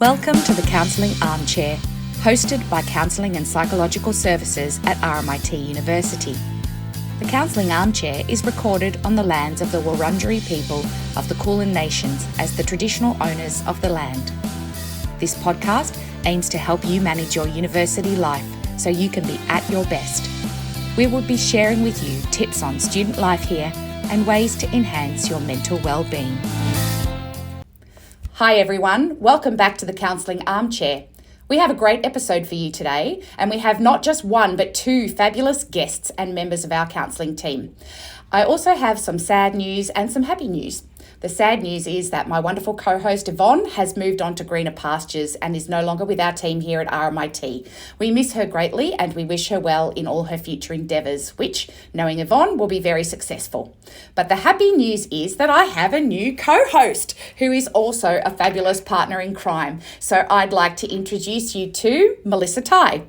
Welcome to the Counselling Armchair, hosted by Counselling and Psychological Services at RMIT University. The Counselling Armchair is recorded on the lands of the Wurundjeri people of the Kulin Nations as the traditional owners of the land. This podcast aims to help you manage your university life so you can be at your best. We will be sharing with you tips on student life here and ways to enhance your mental well-being. Hi everyone, welcome back to the Counselling Armchair. We have a great episode for you today, and we have not just one but two fabulous guests and members of our counselling team. I also have some sad news and some happy news. The sad news is that my wonderful co-host Yvonne has moved on to greener pastures and is no longer with our team here at RMIT. We miss her greatly and we wish her well in all her future endeavours, which, knowing Yvonne, will be very successful. But the happy news is that I have a new co-host who is also a fabulous partner in crime. So I'd like to introduce you to Melissa Ty.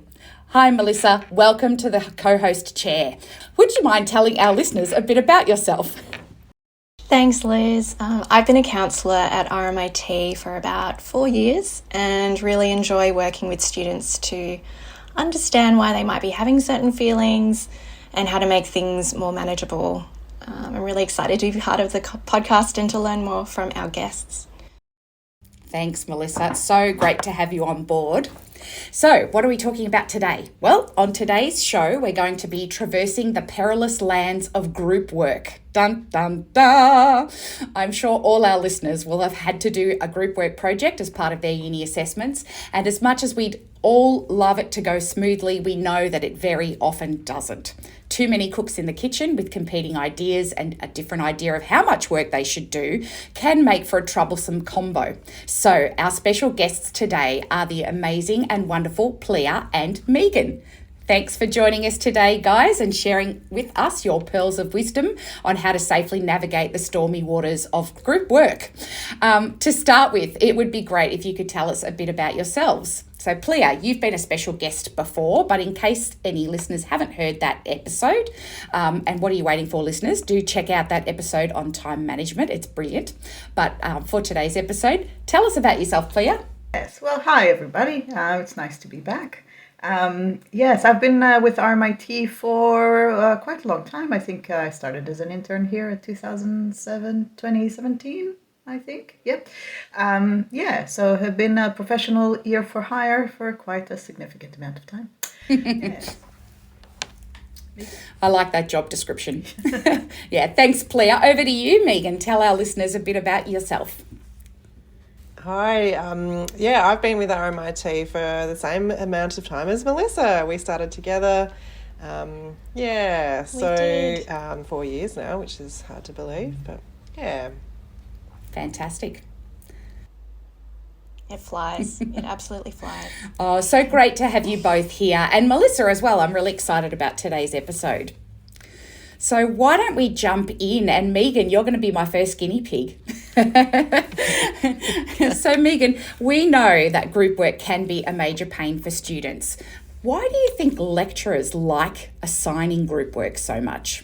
Hi Melissa, welcome to the co-host chair. Would you mind telling our listeners a bit about yourself? Thanks, Liz. I've been a counsellor at RMIT for about 4 years and really enjoy working with students to understand why they might be having certain feelings and how to make things more manageable. I'm really excited to be part of the podcast and to learn more from our guests. Thanks, Melissa. It's so great to have you on board. So, what are we talking about today? Well, on today's show, we're going to be traversing the perilous lands of group work. Dun, dun, dun. I'm sure all our listeners will have had to do a group work project as part of their uni assessments. And as much as we'd all love it to go smoothly, we know that it very often doesn't. Too many cooks in the kitchen with competing ideas and a different idea of how much work they should do can make for a troublesome combo. So our special guests today are the amazing and wonderful Plea and Megan. Thanks for joining us today, guys, and sharing with us your pearls of wisdom on how to safely navigate the stormy waters of group work. To start with, it would be great if you could tell us a bit about yourselves. So, Plea, you've been a special guest before, but in case any listeners haven't heard that episode, and what are you waiting for, listeners? Do check out that episode on time management. It's brilliant. But for today's episode, tell us about yourself, Plea. Yes, well, hi, everybody. It's nice to be back. Yes, I've been with RMIT for quite a long time. I think I started as an intern here in 2017, I think. Yep. So have been a professional year for hire for quite a significant amount of time. Yes. I like that job description. Yeah, thanks, Plea. Over to you, Megan. Tell our listeners a bit about yourself. Hi, I've been with RMIT for the same amount of time as Melissa. We started together, 4 years now, which is hard to believe, but yeah. Fantastic. It flies. It absolutely flies. Oh, so great to have you both here. And Melissa as well. I'm really excited about today's episode. So why don't we jump in? And Megan, you're going to be my first guinea pig. So Megan, we know that group work can be a major pain for students. Why do you think lecturers like assigning group work so much?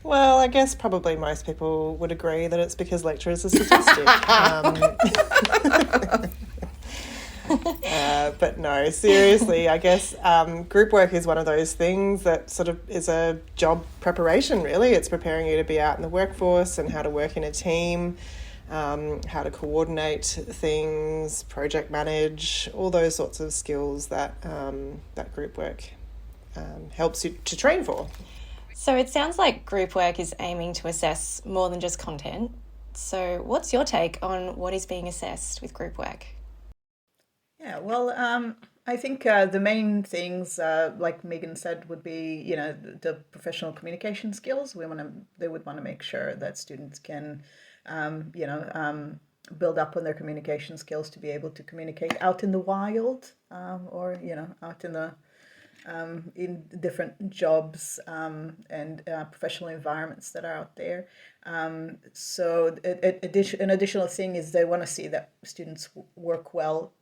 Well, I guess probably most people would agree that it's because lecturers are sadistic. But no, seriously, I guess group work is one of those things that sort of is a job preparation, really. It's preparing you to be out in the workforce and how to work in a team, how to coordinate things, project manage, all those sorts of skills that that group work helps you to train for. So it sounds like group work is aiming to assess more than just content. So what's your take on what is being assessed with group work? Yeah, well, I think the main things, like Megan said, would be, the professional communication skills. They would want to make sure that students can, build up on their communication skills to be able to communicate out in the wild, or out in the in different jobs and professional environments that are out there. So an additional thing is they want to see that students work well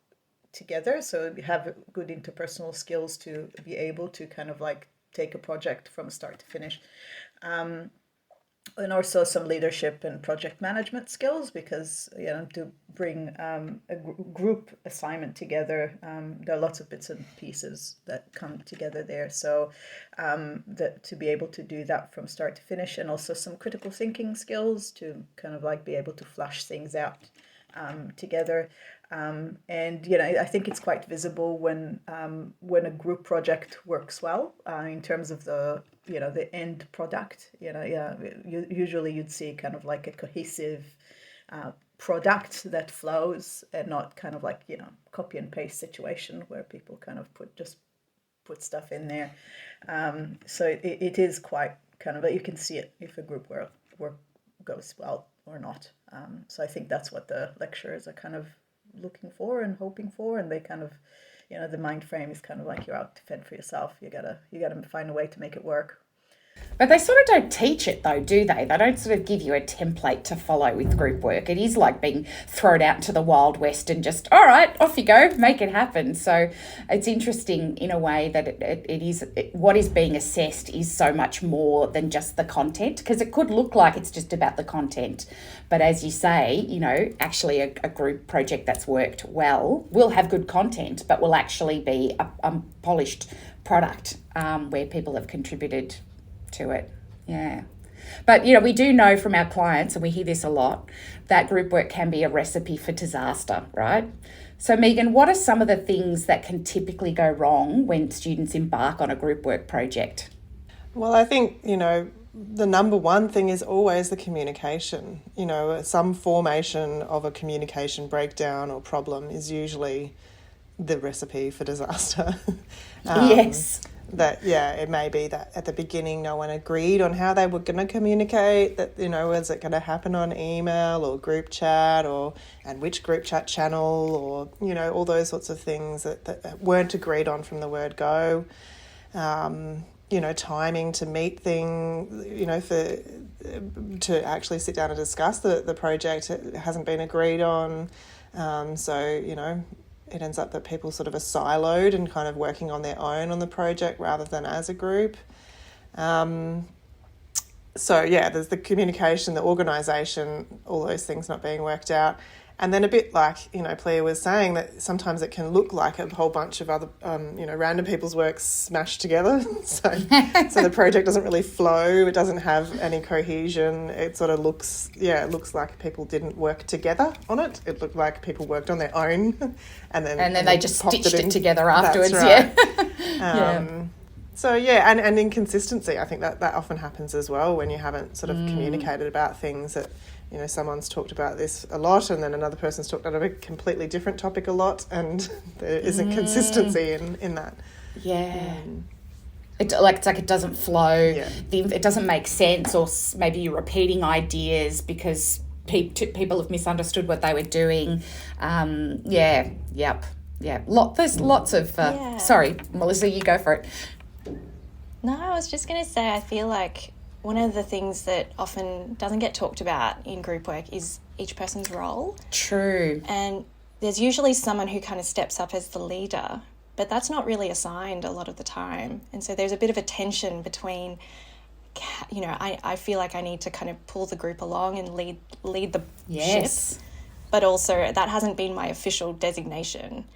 together, so have good interpersonal skills to be able to kind of like take a project from start to finish. and also some leadership and project management skills, because to bring a group assignment together, there are lots of bits and pieces that come together there, so that to be able to do that from start to finish, and also some critical thinking skills to kind of like be able to flush things out together. And I think it's quite visible when a group project works well in terms of the the end product. Usually you'd see kind of like a cohesive product that flows, and not kind of like copy and paste situation where people kind of put stuff in there. So it is quite kind of, you can see it if a group work goes well or not. So I think that's what the lecturers are kind of looking for and hoping for, and they kind of, the mind frame is kind of like, you're out to fend for yourself. You gotta find a way to make it work. But they sort of don't teach it though, do they? They don't sort of give you a template to follow with group work. It is like being thrown out into the Wild West and just, all right, off you go, make it happen. So it's interesting in a way that what is being assessed is so much more than just the content, because it could look like it's just about the content. But as you say, actually a group project that's worked well will have good content, but will actually be a polished product where people have contributed to it. Yeah. But, we do know from our clients, and we hear this a lot, that group work can be a recipe for disaster, right? So, Megan, what are some of the things that can typically go wrong when students embark on a group work project? Well, I think, the number one thing is always the communication. Some formation of a communication breakdown or problem is usually the recipe for disaster. Yes. That, it may be that at the beginning no one agreed on how they were going to communicate, that, is it going to happen on email or group chat, and which group chat channel, or, all those sorts of things that weren't agreed on from the word go. Timing to meet things, to actually sit down and discuss the project, it hasn't been agreed on. It ends up that people sort of are siloed and kind of working on their own on the project rather than as a group. There's the communication, the organisation, all those things not being worked out. And then a bit like, Plea was saying, that sometimes it can look like a whole bunch of other, random people's work smashed together. So the project doesn't really flow. It doesn't have any cohesion. It sort of looks like people didn't work together on it. It looked like people worked on their own, and then they just stitched it together afterwards. That's right. Yeah. So, and inconsistency, I think that often happens as well when you haven't sort of communicated about things that, someone's talked about this a lot and then another person's talked about a completely different topic a lot, and there isn't consistency in that. Yeah. It's like it doesn't flow. Yeah. It doesn't make sense, or maybe you're repeating ideas because people have misunderstood what they were doing. There's lots of... Sorry, Melissa, you go for it. No, I was just going to say, I feel like one of the things that often doesn't get talked about in group work is each person's role. True. And there's usually someone who kind of steps up as the leader, but that's not really assigned a lot of the time. And so there's a bit of a tension between, I feel like I need to kind of pull the group along and lead the ship, but also that hasn't been my official designation.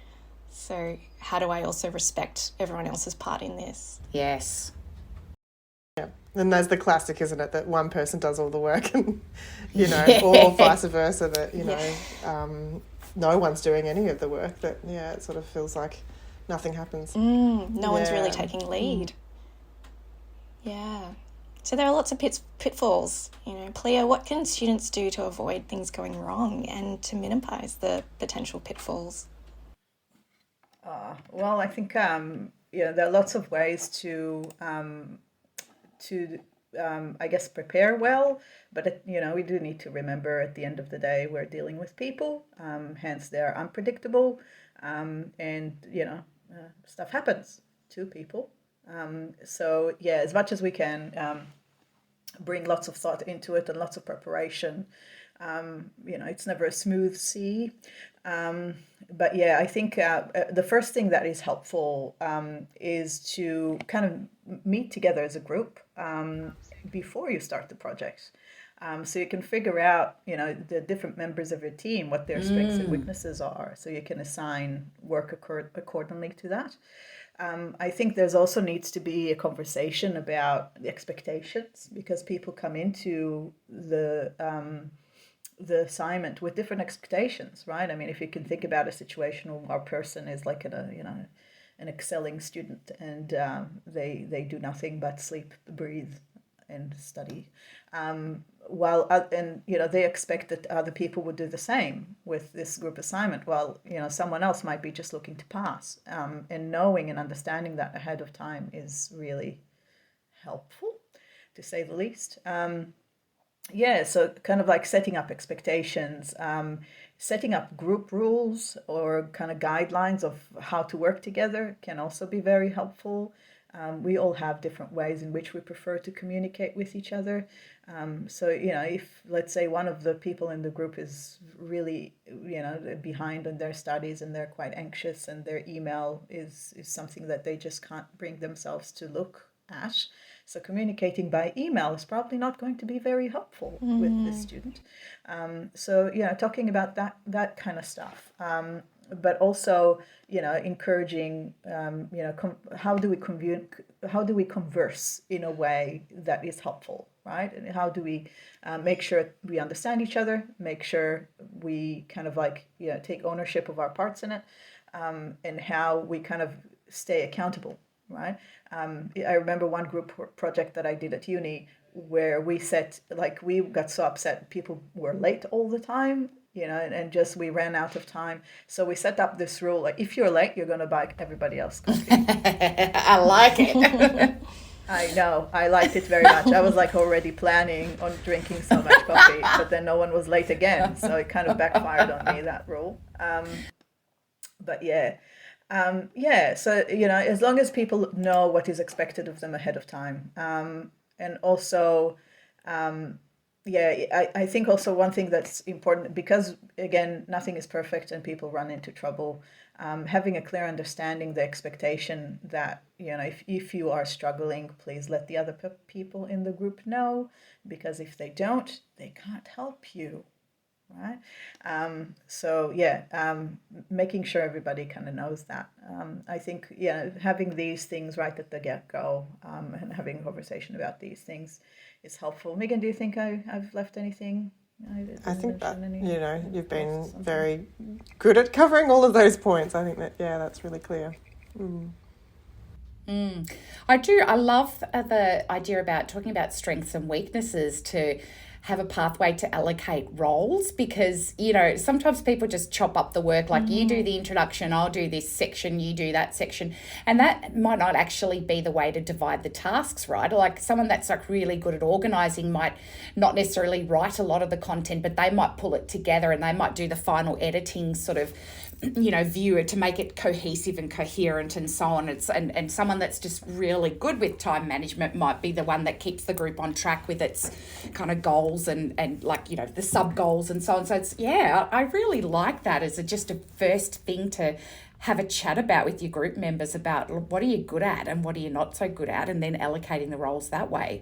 So how do I also respect everyone else's part in this? Yes. Yeah. And there's the classic, isn't it, that one person does all the work and, or vice versa, that, no one's doing any of the work, that, it sort of feels like nothing happens. No one's really taking lead. Yeah. So there are lots of pitfalls. Plea, what can students do to avoid things going wrong and to minimise the potential pitfalls? Well, I think there are lots of ways to prepare well, but we do need to remember at the end of the day we're dealing with people, hence they're unpredictable, and stuff happens to people. As much as we can bring lots of thought into it and lots of preparation, it's never a smooth sea. But yeah, I think the first thing that is helpful is to kind of meet together as a group before you start the project. So you can figure out, the different members of your team, what their strengths and weaknesses are, so you can assign work accordingly to that. I think there's also needs to be a conversation about the expectations, because people come into the assignment with different expectations, right? I mean, if you can think about a situation where our person is like an excelling student, and they do nothing but sleep, breathe, and study, they expect that other people would do the same with this group assignment. Well, someone else might be just looking to pass, and knowing and understanding that ahead of time is really helpful, to say the least. So kind of like setting up expectations, setting up group rules or kind of guidelines of how to work together can also be very helpful. We all have different ways in which we prefer to communicate with each other. If, let's say, one of the people in the group is really, behind on their studies and they're quite anxious, and their email is something that they just can't bring themselves to look at. So communicating by email is probably not going to be very helpful with this student. Talking about that kind of stuff. But also, encouraging, how do we converse in a way that is helpful, right? And how do we make sure we understand each other, make sure we kind of take ownership of our parts in it, and how we kind of stay accountable, right? I remember one group project that I did at uni where we got so upset people were late all the time, and just we ran out of time. So we set up this rule, like, if you're late, you're going to buy everybody else coffee. I like it. I know, I liked it very much. I was already planning on drinking so much coffee, but then no one was late again. So it kind of backfired on me, that rule. So, as long as people know what is expected of them ahead of time. And also, I think also one thing that's important, because again, nothing is perfect and people run into trouble, having a clear understanding, the expectation that, if you are struggling, please let the other people in the group know, because if they don't, they can't help you. Right. Making sure everybody kind of knows that. I think, having these things right at the get-go, and having a conversation about these things is helpful. Megan, do you think I've left anything? I think that, you've been very good at covering all of those points. I think that, that's really clear. I do. I love the idea about talking about strengths and weaknesses, to have a pathway to allocate roles, because, sometimes people just chop up the work, like you do the introduction, I'll do this section, you do that section. And that might not actually be the way to divide the tasks, right? Or like someone that's really good at organising might not necessarily write a lot of the content, but they might pull it together and they might do the final editing sort of, viewer to make it cohesive and coherent and so on. And someone that's just really good with time management might be the one that keeps the group on track with its kind of goals and the sub goals and so on. So it's, I really like that as just a first thing to have a chat about with your group members about what are you good at and what are you not so good at, and then allocating the roles that way.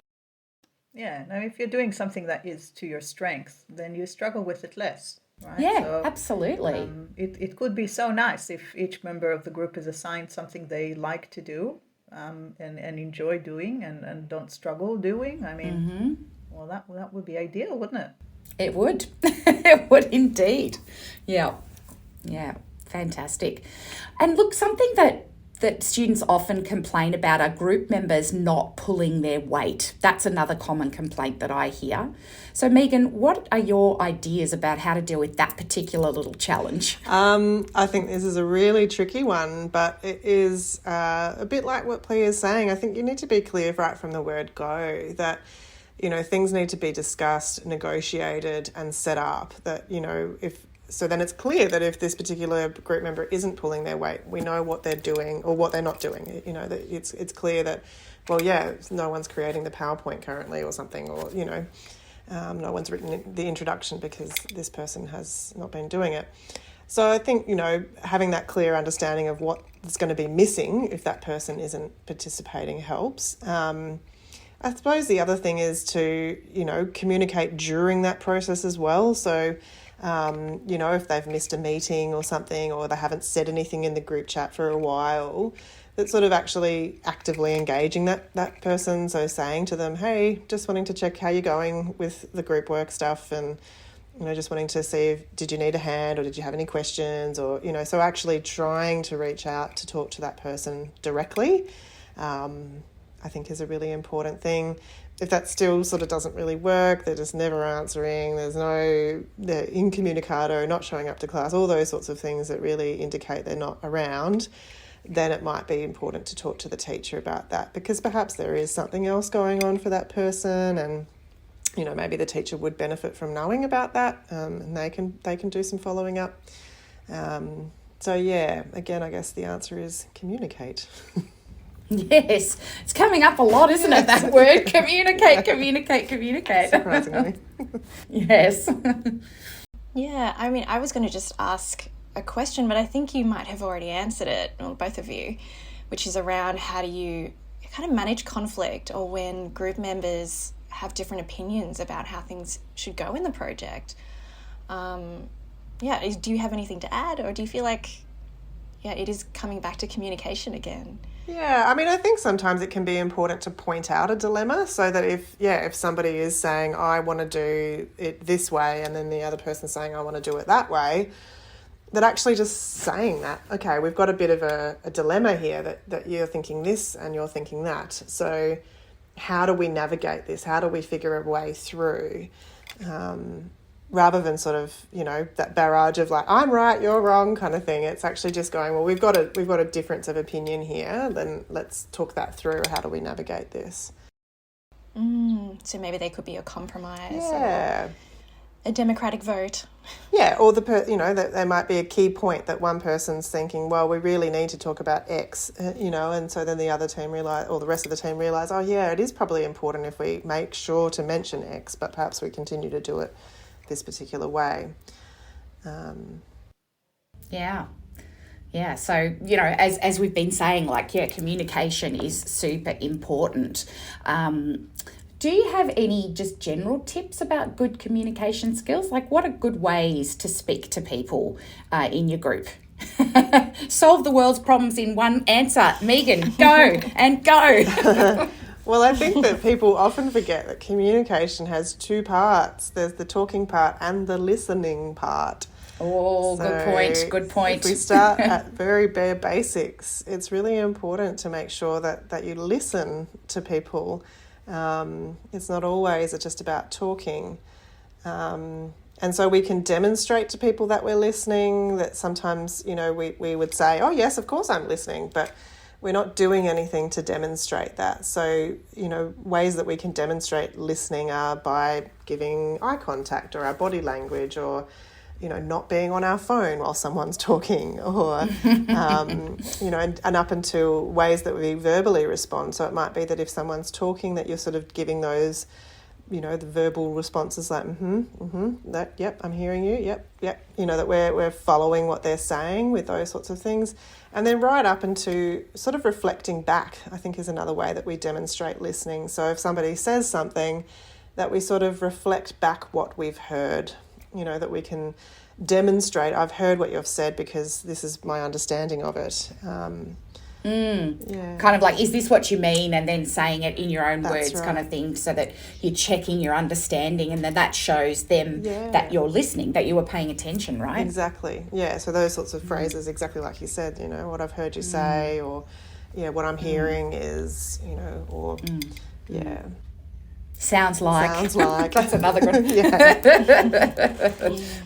Yeah, now if you're doing something that is to your strength, then you struggle with it less. Right? Yeah, so, absolutely. It could be so nice if each member of the group is assigned something they like to do, and enjoy doing, and don't struggle doing. I mean, well, that would be ideal, wouldn't it? It would. It would indeed. Yeah, fantastic. And look, something that students often complain about are group members not pulling their weight. That's another common complaint that I hear. So Megan, what are your ideas about how to deal with that particular little challenge? I think this is a really tricky one, but it is a bit like what Plea is saying. I think you need to be clear right from the word go that, things need to be discussed, negotiated and set up, that, so then it's clear that if this particular group member isn't pulling their weight, we know what they're doing or what they're not doing. That it's clear that, no one's creating the PowerPoint currently or something, or, no one's written the introduction because this person has not been doing it. So I think, having that clear understanding of what's going to be missing if that person isn't participating helps. I suppose the other thing is to, communicate during that process as well. So, if they've missed a meeting or something, or they haven't said anything in the group chat for a while, that's sort of actually actively engaging that person. So saying to them, hey, just wanting to check how you're going with the group work stuff, and, just wanting to see did you need a hand, or did you have any questions, or, so actually trying to reach out to talk to that person directly, I think is a really important thing. If that still sort of doesn't really work, they're just never answering, they're incommunicado, not showing up to class, all those sorts of things that really indicate they're not around, then it might be important to talk to the teacher about that, because perhaps there is something else going on for that person, and maybe the teacher would benefit from knowing about that, and they can do some following up. So yeah, again, I guess the answer is communicate. Yes, it's coming up a lot, isn't it, that word? Communicate. Surprisingly. Yes. Yeah, I mean, I was going to just ask a question, but I think you might have already answered it, or both of you, which is around how do you kind of manage conflict, or when group members have different opinions about how things should go in the project. Do you have anything to add, or do you feel like, it is coming back to communication again? Yeah, I mean, I think sometimes it can be important to point out a dilemma, so that if somebody is saying, I want to do it this way, and then the other person's saying, I want to do it that way, that actually just saying that, okay, we've got a bit of a dilemma here, that you're thinking this and you're thinking that. So how do we navigate this? How do we figure a way through? Rather than sort of, that barrage of like, I'm right, you're wrong kind of thing. It's actually just going, well, we've got a difference of opinion here, then let's talk that through. How do we navigate this? So maybe they could be a compromise. Yeah. Or a democratic vote. Yeah, or that there might be a key point that one person's thinking, well, we really need to talk about X, and so then the other team realise, or the rest of the team realise, oh yeah, it is probably important if we make sure to mention X, but perhaps we continue to do it this particular way. Yeah, so, as we've been saying, communication is super important. Do you have any just general tips about good communication skills? Like, what are good ways to speak to people in your group? Solve the world's problems in one answer. Megan, go and go. Well, I think that people often forget that communication has two parts. There's the talking part and the listening part. Oh, so good point. If we start at very bare basics, it's really important to make sure that you listen to people. It's not always just about talking. And so we can demonstrate to people that we're listening, that sometimes, we would say, oh, yes, of course I'm listening, but we're not doing anything to demonstrate that. So, ways that we can demonstrate listening are by giving eye contact, or our body language, or, not being on our phone while someone's talking, or, and up until ways that we verbally respond. So it might be that if someone's talking, that you're sort of giving those, the verbal responses like, that, yep, I'm hearing you, yep, that we're following what they're saying with those sorts of things. And then right up into sort of reflecting back, I think, is another way that we demonstrate listening. So if somebody says something, that we sort of reflect back what we've heard, that we can demonstrate, I've heard what you've said because this is my understanding of it. Kind of like, is this what you mean? And then saying it in your own words, right, kind of thing, so that you're checking your understanding, and then that shows them that you're listening, that you were paying attention, right? Exactly. Yeah, so those sorts of phrases, exactly like you said, what I've heard you say, or what I'm hearing is, or Sounds like. That's another good one.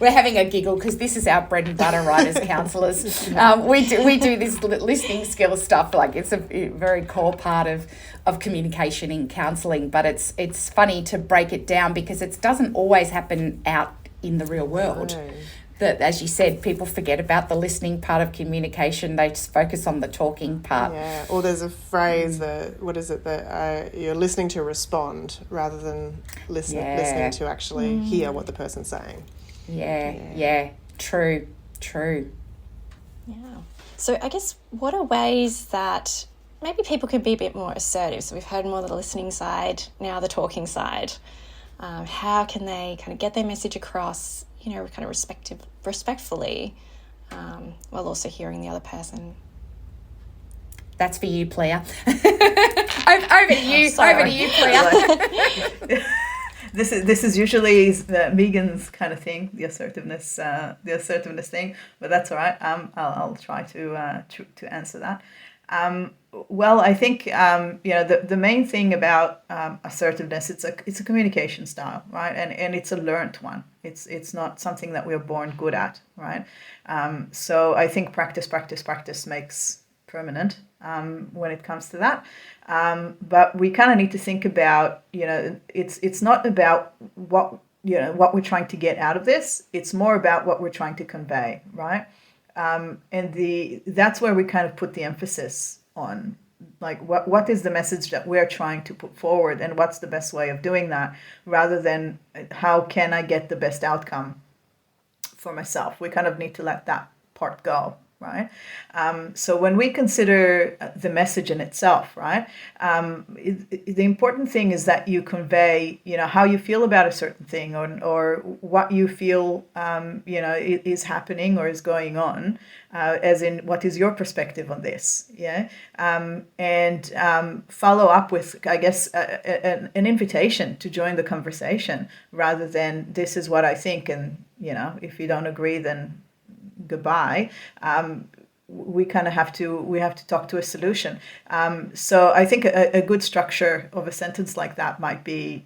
We're having a giggle because this is our bread and butter, right, as counsellors. We do this listening skills stuff. Like, it's a very core part of communication in counselling, but it's funny to break it down because it doesn't always happen out in the real world. No. That, as you said, people forget about the listening part of communication. They just focus on the talking part. Yeah, or there's a phrase that, you're listening to respond rather than listening to actually hear what the person's saying. Yeah, true. True. Yeah. So I guess what are ways that maybe people can be a bit more assertive? So we've heard more of the listening side, now the talking side. How can they kind of get their message across, you know, kind of respectfully, while also hearing the other person? That's for you, Player. Over to you, Player. This is usually Megan's kind of thing, the assertiveness thing, but that's all right. I'll try to answer that. Well, I think the main thing about assertiveness, it's a communication style, right? And it's a learned one. It's not something that we're born good at, right? So I think practice makes permanent when it comes to that. But we kind of need to think about, it's not about what we're trying to get out of this. It's more about what we're trying to convey, right? And that's where we kind of put the emphasis on, like, what is the message that we're trying to put forward, and what's the best way of doing that, rather than how can I get the best outcome for myself. We kind of need to let that part go, right? So when we consider the message in itself, right, the important thing is that you convey, how you feel about a certain thing, or what you feel, is happening or is going on, as in what is your perspective on this, yeah, and follow up with, I guess, an invitation to join the conversation, rather than this is what I think, and if you don't agree, then goodbye. We kind of have to talk to a solution. So I think a good structure of a sentence like that might be,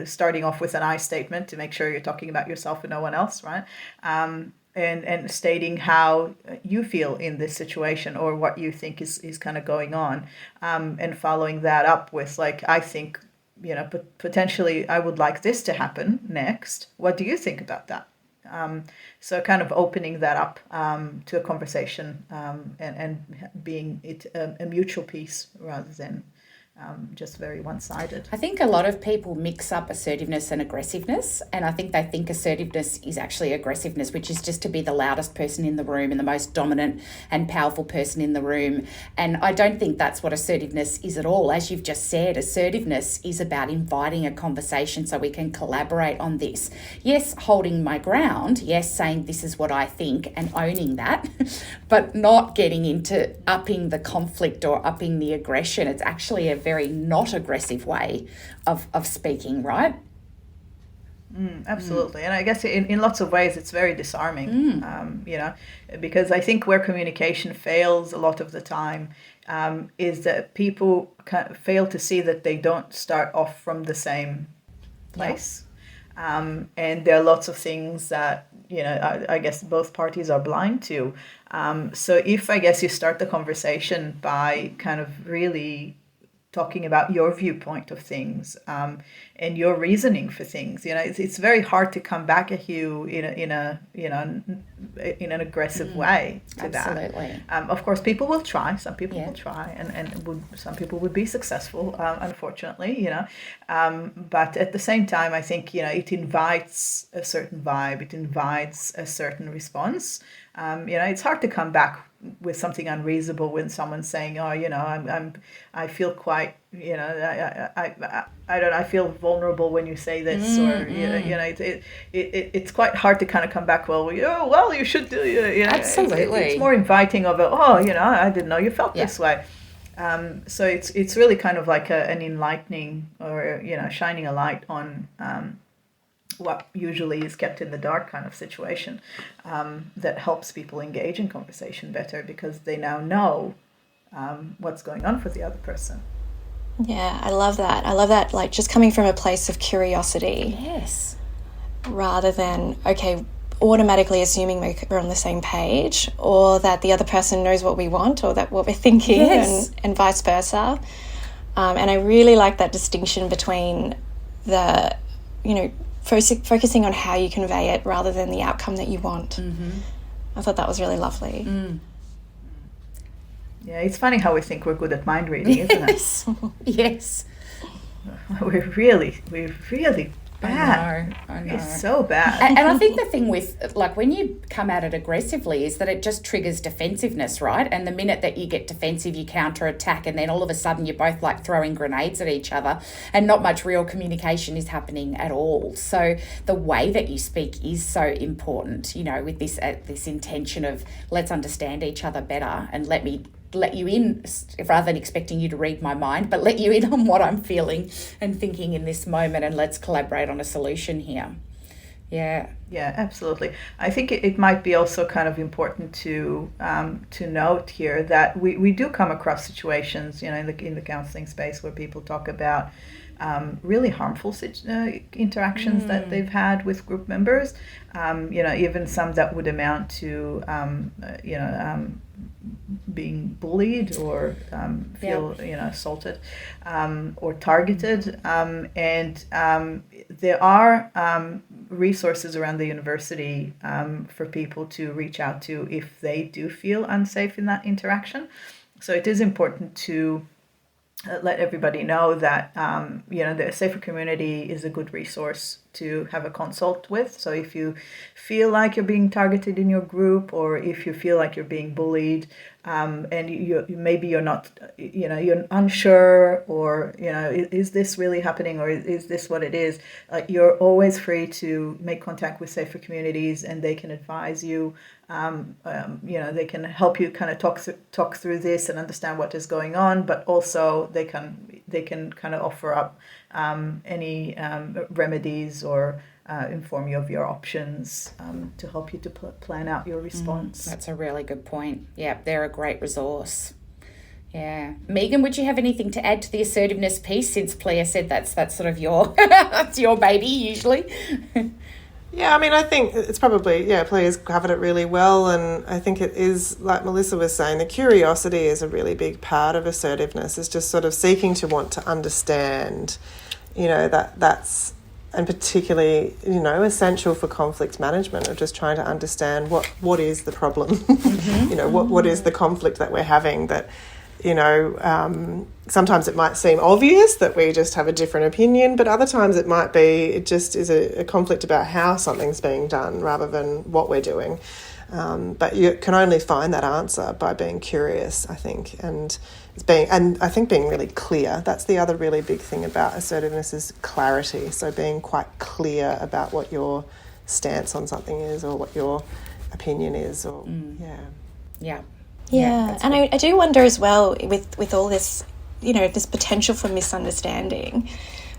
starting off with an I statement to make sure you're talking about yourself and no one else, right? And stating how you feel in this situation, or what you think is kind of going on, and following that up with, like, I think, potentially I would like this to happen next. What do you think about that? So kind of opening that up to a conversation, and being it a mutual piece, rather than just very one-sided. I think a lot of people mix up assertiveness and aggressiveness, and I think they think assertiveness is actually aggressiveness, which is just to be the loudest person in the room and the most dominant and powerful person in the room. And I don't think that's what assertiveness is at all. As you've just said, assertiveness is about inviting a conversation so we can collaborate on this. Yes, holding my ground. Yes, saying this is what I think and owning that, but not getting into upping the conflict or upping the aggression. It's actually a very not aggressive way of speaking, right? Absolutely. And I guess in lots of ways it's very disarming, because I think where communication fails a lot of the time is that people fail to see that they don't start off from the same place. And there are lots of things that, I guess both parties are blind to. So if, I guess, you start the conversation by kind of really talking about your viewpoint of things, and your reasoning for things, it's very hard to come back at you in an aggressive way to Absolutely. that. Of course, people will try. Some people will try, and some people would be successful, unfortunately, but at the same time, I think, it invites a certain vibe. It invites a certain response. It's hard to come back with something unreasonable when someone's saying, oh, I feel quite, I feel vulnerable when you say this, or it's quite hard to kind of come back. Well, you should do, Absolutely. It's more inviting of I didn't know you felt this way. So it's really kind of like an enlightening, or shining a light on what usually is kept in the dark kind of situation, that helps people engage in conversation better, because they now know what's going on for the other person. Yeah, I love that, like, just coming from a place of curiosity. Yes. Rather than, okay, automatically assuming we're on the same page, or that the other person knows what we want, or that what we're thinking, and vice versa. And I really like that distinction between the, focusing on how you convey it rather than the outcome that you want. Mm-hmm. I thought that was really lovely. Mm. Yeah, it's funny how we think we're good at mind reading, isn't it? Yes. We're really bad. I know. It's so bad. And I think the thing with, like, when you come at it aggressively is that it just triggers defensiveness, right? And the minute that you get defensive, you counterattack, and then all of a sudden you're both like throwing grenades at each other, and not much real communication is happening at all. So the way that you speak is so important, you know, with this intention of let's understand each other better and let you in, rather than expecting you to read my mind, but let you in on what I'm feeling and thinking in this moment, and let's collaborate on a solution here. Yeah, absolutely. I think it might be also kind of important to note here that we do come across situations, you know, in the counselling space where people talk about really harmful interactions that they've had with group members, you know, even some that would amount to being bullied or feel assaulted or targeted, and there are resources around the university for people to reach out to if they do feel unsafe in that interaction. So it is important to let everybody know that the Safer Community is a good resource to have a consult with. So if you feel like you're being targeted in your group, or if you feel like you're being bullied, and maybe you're not, you're unsure, or is this really happening, or is this what it is? You're always free to make contact with Safer Communities, and they can advise you. They can help you kind of talk through this and understand what is going on, but also they can kind of offer up any remedies or inform you of your options to help you to plan out your response. That's a really good point. Yeah, they're a great resource. Yeah. Megan, would you have anything to add to the assertiveness piece, since Plea said that's sort of your that's your baby usually? Yeah, I mean, I think it's probably, Plea's covered it really well, and I think it is, like Melissa was saying, the curiosity is a really big part of assertiveness. It's just sort of seeking to want to understand, that's, and particularly, essential for conflict management, of just trying to understand what is the problem, what is the conflict that we're having, that, sometimes it might seem obvious that we just have a different opinion, but other times it just is a conflict about how something's being done rather than what we're doing. But you can only find that answer by being curious, I think, and I think being really clear. That's the other really big thing about assertiveness, is clarity. So being quite clear about what your stance on something is, or what your opinion is, or Yeah, and I do wonder as well, with all this, this potential for misunderstanding,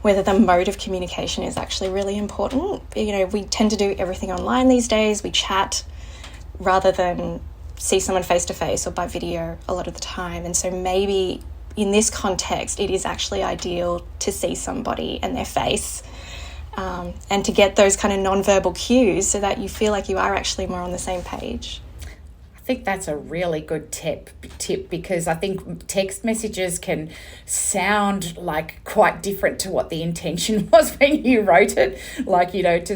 whether the mode of communication is actually really important. We tend to do everything online these days. We chat rather than see someone face to face or by video a lot of the time. And so maybe in this context, it is actually ideal to see somebody and their face, and to get those kind of non-verbal cues so that you feel like you are actually more on the same page. I think that's a really good tip, because I think text messages can sound like quite different to what the intention was when you wrote it. Like,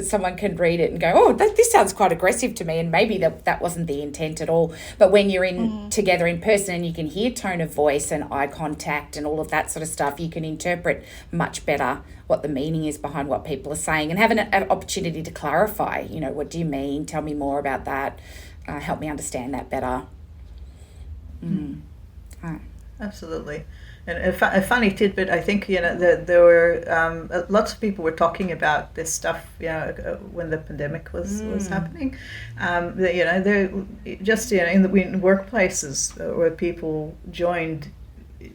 someone can read it and go, oh, this sounds quite aggressive to me, and maybe that wasn't the intent at all. But when you're together in person and you can hear tone of voice and eye contact and all of that sort of stuff, you can interpret much better what the meaning is behind what people are saying, and have an opportunity to clarify, what do you mean? Tell me more about that. Help me understand that better. Absolutely. And a funny tidbit, I think, there were lots of people were talking about this stuff, when the pandemic was happening. They're just, in workplaces where people joined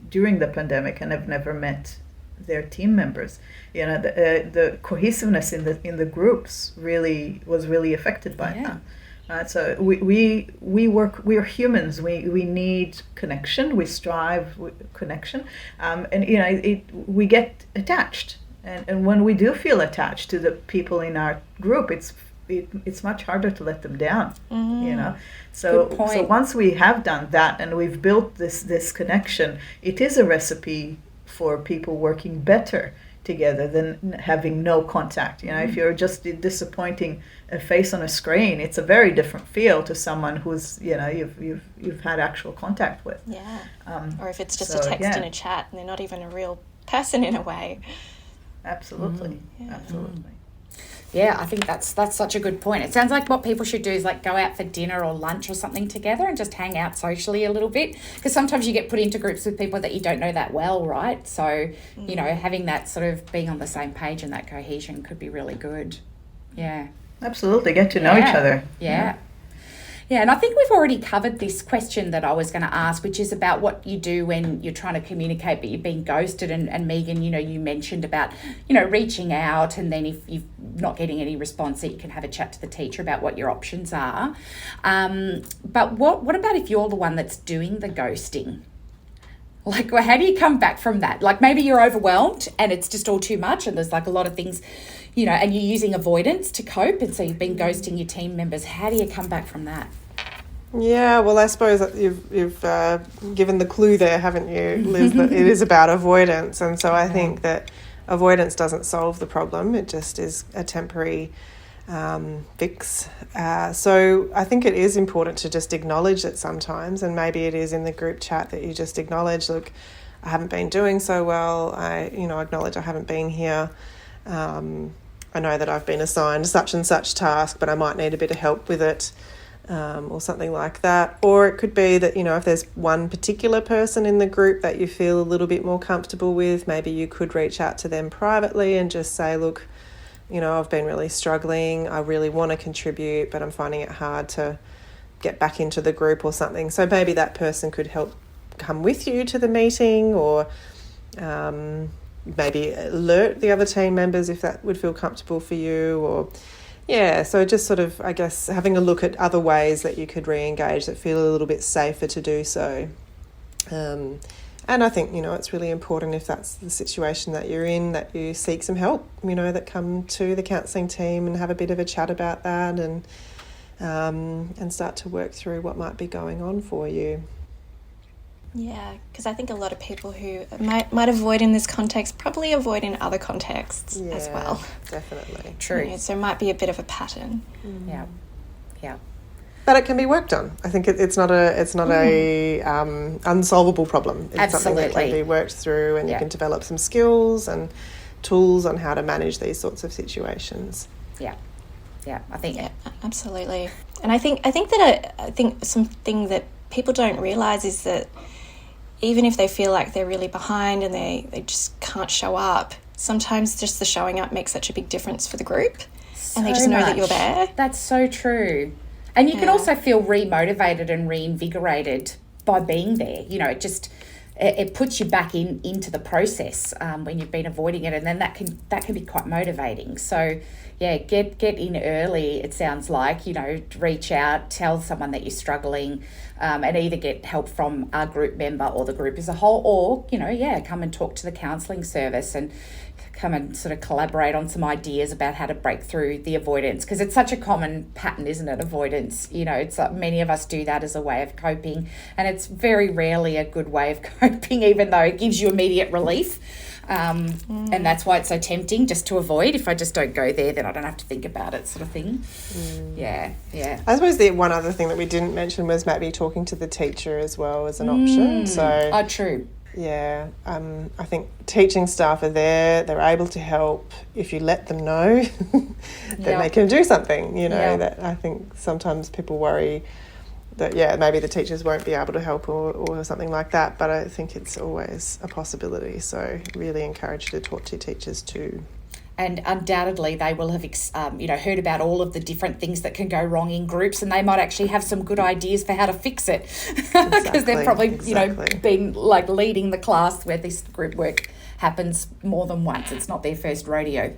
during the pandemic and have never met their team members. The cohesiveness in the groups was really affected by that. So we are humans. We need connection. We strive with connection, and we get attached. And when we do feel attached to the people in our group, it's much harder to let them down. So once we have done that and we've built this connection, it is a recipe for people working better together than having no contact. If you're just disappointing a face on a screen, it's a very different feel to someone who's you've had actual contact with. Or if it's just a text in a chat and they're not even a real person in a way. Absolutely. Absolutely. Yeah, I think that's such a good point. It sounds like what people should do is like go out for dinner or lunch or something together and just hang out socially a little bit, because sometimes you get put into groups with people that you don't know that well, right? So, you know, having that sort of being on the same page and that cohesion could be really good. Yeah. Absolutely. Get to know each other. Yeah, and I think we've already covered this question that I was going to ask, which is about what you do when you're trying to communicate but you're being ghosted. And Megan, you know, you mentioned about, you know, reaching out, and then if you're not getting any response, that you can have a chat to the teacher about what your options are. But what about if you're the one that's doing the ghosting? Like, well, how do you come back from that? Like, maybe you're overwhelmed and it's just all too much and there's like a lot of things, you know, and you're using avoidance to cope, and so you've been ghosting your team members. How do you come back from that? Yeah, well, I suppose that you've given the clue there, haven't you, Liz, that it is about avoidance. And so I think that avoidance doesn't solve the problem. It just is a temporary fix. So I think it is important to just acknowledge it sometimes, and maybe it is in the group chat that you just acknowledge, look, I haven't been doing so well. I acknowledge I haven't been here. I know that I've been assigned such and such task, but I might need a bit of help with it, or something like that. Or it could be that, you know, if there's one particular person in the group that you feel a little bit more comfortable with, maybe you could reach out to them privately and just say, look, you know, I've been really struggling. I really want to contribute, but I'm finding it hard to get back into the group or something. So maybe that person could help come with you to the meeting, or maybe alert the other team members if that would feel comfortable for you. Or so just sort of, I guess, having a look at other ways that you could re-engage that feel a little bit safer to do so. And I think, you know, it's really important, if that's the situation that you're in, that you seek some help, you know, that come to the counselling team and have a bit of a chat about that, and start to work through what might be going on for you. Yeah, because I think a lot of people who might avoid in this context probably avoid in other contexts as well. Definitely. True. Yeah, so it might be a bit of a pattern. Yeah. But it can be worked on. I think it's not a unsolvable problem. It's something that can be worked through, and you can develop some skills and tools on how to manage these sorts of situations. Yeah, I think. Yeah, absolutely. And I think something that people don't realise is that even if they feel like they're really behind and they just can't show up, sometimes just the showing up makes such a big difference for the group, and they just know that you're there. That's so true. And you can also feel re-motivated and reinvigorated by being there. You know, it puts you back into the process when you've been avoiding it, and then that can be quite motivating. So yeah, get in early. It sounds like, you know, reach out, tell someone that you're struggling, and either get help from a group member or the group as a whole, or, you know, come and talk to the counselling service and come and sort of collaborate on some ideas about how to break through the avoidance, because it's such a common pattern, isn't it? Avoidance, you know, it's like many of us do that as a way of coping, and it's very rarely a good way of coping, even though it gives you immediate relief. And that's why it's so tempting just to avoid. If I just don't go there, then I don't have to think about it, sort of thing. Yeah. I suppose the one other thing that we didn't mention was maybe talking to the teacher as well as an option. So true. Yeah, I think teaching staff are there. They're able to help if you let them know that they can do something, you know, that I think sometimes people worry that, maybe the teachers won't be able to help or something like that, but I think it's always a possibility. So really encourage you to talk to teachers too. And undoubtedly they will have, heard about all of the different things that can go wrong in groups, and they might actually have some good ideas for how to fix it, because they've probably, been like leading the class where this group work happens more than once. It's not their first rodeo.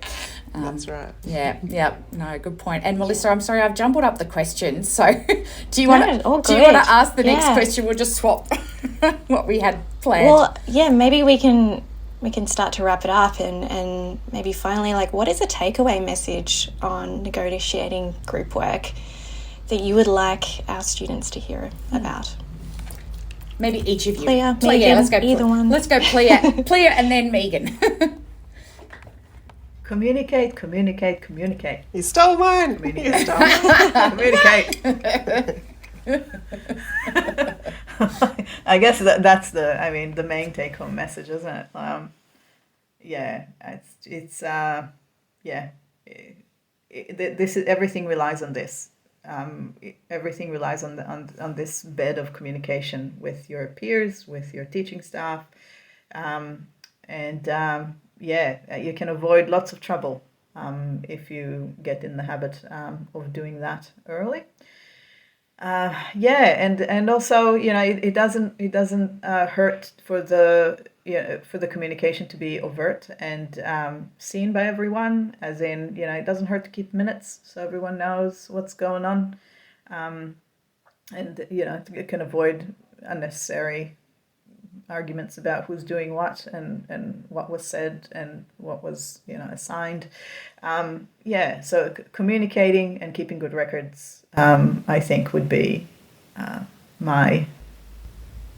That's right. Yeah. No, good point. And Melissa, I'm sorry, I've jumbled up the questions. So do you want to ask the next question? We'll just swap what we had planned. Well, maybe we can start to wrap it up and maybe finally, like, what is a takeaway message on negotiating group work that you would like our students to hear about? Maybe each of you. Plea, Megan, let's go. Either one. Let's go Plea and then Megan. Communicate. You stole mine. Communicate. I guess that's the main take-home message, isn't it? yeah, it's yeah. This is everything relies on this. Everything relies on this bed of communication with your peers, with your teaching staff, and you can avoid lots of trouble if you get in the habit of doing that early. And also, it doesn't hurt for the communication to be overt and seen by everyone, as in, it doesn't hurt to keep minutes so everyone knows what's going on, and it can avoid unnecessary arguments about who's doing what and what was said and what was assigned. So communicating and keeping good records, I think, would be my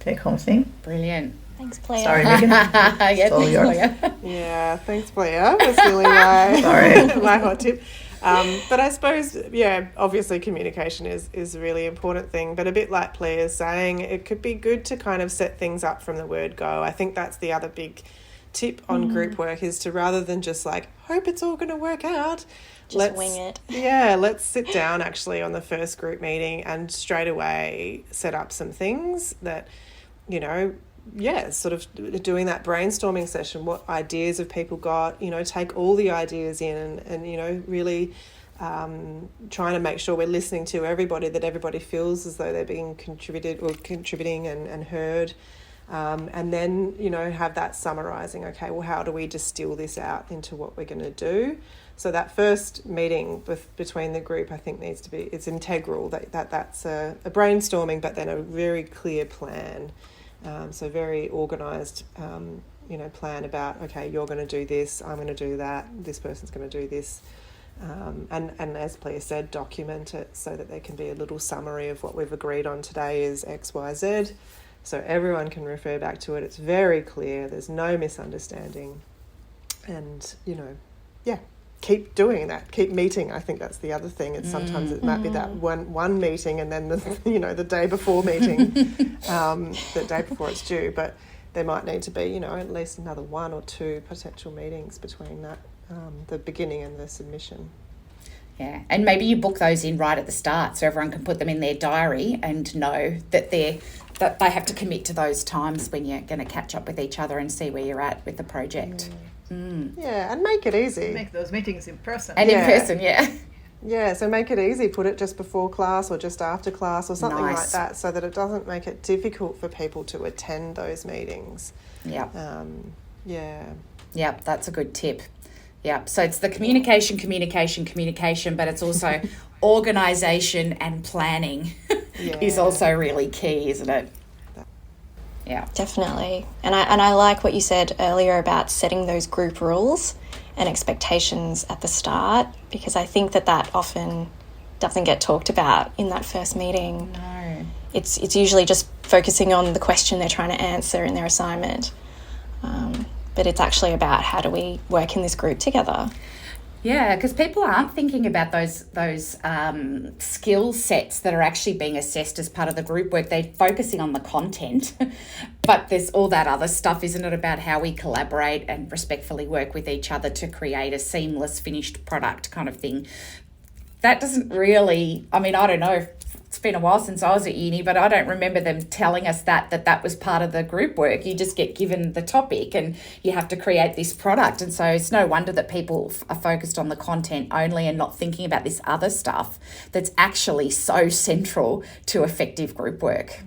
take-home thing. Brilliant. Thanks, Blair. Sorry, Megan. Yeah, all yours. Blair. Yeah, thanks, Blair. That's really my hot tip. But I suppose, obviously communication is a really important thing, but a bit like Blair's saying, it could be good to kind of set things up from the word go. I think that's the other big tip on group work, is to, rather than just like, hope it's all going to work out, let's wing it. Yeah, let's sit down actually on the first group meeting and straight away set up some things that, sort of doing that brainstorming session. What ideas have people got? Take all the ideas in and really trying to make sure we're listening to everybody, that everybody feels as though they're being contributing and heard. And then, have that summarising. Okay, well, how do we distill this out into what we're going to do? So that first meeting between the group, I think, needs to be, it's integral. That's a brainstorming, but then a very clear plan. So very organised, plan about, okay, you're going to do this, I'm going to do that, this person's going to do this. And as Blair said, document it so that there can be a little summary of what we've agreed on today is X, Y, Z. So everyone can refer back to it. It's very clear. There's no misunderstanding. And, keep doing that. Keep meeting. I think that's the other thing. It's sometimes it might be that one meeting and then the day before meeting, the day before it's due. But there might need to be, at least another one or two potential meetings between that, the beginning and the submission. Yeah, and maybe you book those in right at the start so everyone can put them in their diary and know that they have to commit to those times when you're going to catch up with each other and see where you're at with the project. Yeah, and make it easy. Make those meetings in person. And in person, yeah. Yeah, so make it easy. Put it just before class or just after class or something like that, so that it doesn't make it difficult for people to attend those meetings. Yeah. Yeah, that's a good tip. Yeah, so it's the communication, but it's also organisation and planning is also really key, isn't it? Yeah, definitely. And I like what you said earlier about setting those group rules and expectations at the start, because I think that often doesn't get talked about in that first meeting. No, it's usually just focusing on the question they're trying to answer in their assignment, but it's actually about how do we work in this group together. Yeah, because people aren't thinking about those skill sets that are actually being assessed as part of the group work. They're focusing on the content, but there's all that other stuff, isn't it, about how we collaborate and respectfully work with each other to create a seamless finished product kind of thing. That doesn't really, I don't know, it's been a while since I was at uni, but I don't remember them telling us that was part of the group work. You just get given the topic and you have to create this product. And so it's no wonder that people are focused on the content only and not thinking about this other stuff that's actually so central to effective group work.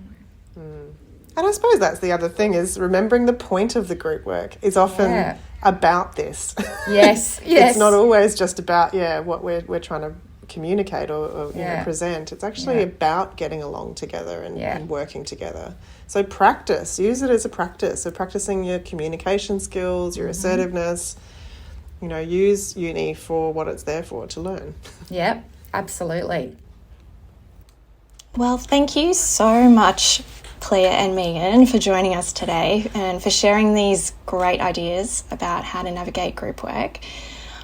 And I suppose that's the other thing, is remembering the point of the group work is often about this. Yes. It's not always just about, what we're trying to communicate or present. It's actually about getting along together and working together. So use it as a practice. So practicing your communication skills, your assertiveness, use uni for what it's there for, to learn. Yep, absolutely. Well, thank you so much, Claire and Megan, for joining us today and for sharing these great ideas about how to navigate group work.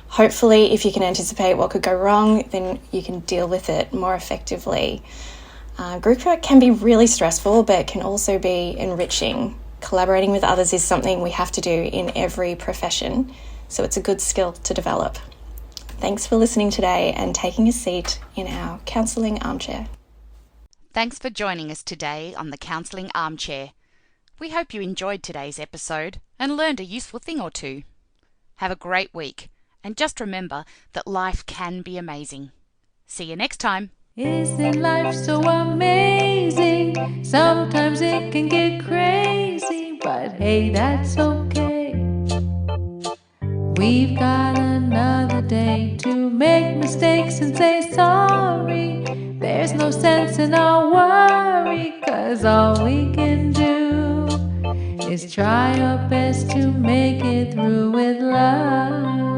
Hopefully, if you can anticipate what could go wrong, then you can deal with it more effectively. Group work can be really stressful, but it can also be enriching Collaborating with others is something we have to do in every profession, so it's a good skill to develop. Thanks for listening today and taking a seat in our Counselling Armchair. Thanks for joining us today on the Counselling Armchair. We hope you enjoyed today's episode and learned a useful thing or two. Have a great week, and just remember that life can be amazing. See you next time. Isn't life so amazing? Sometimes it can get crazy, but hey, that's okay. We've got another day to make mistakes and say sorry. There's no sense in our worry, 'cause all we can do is try our best to make it through with love.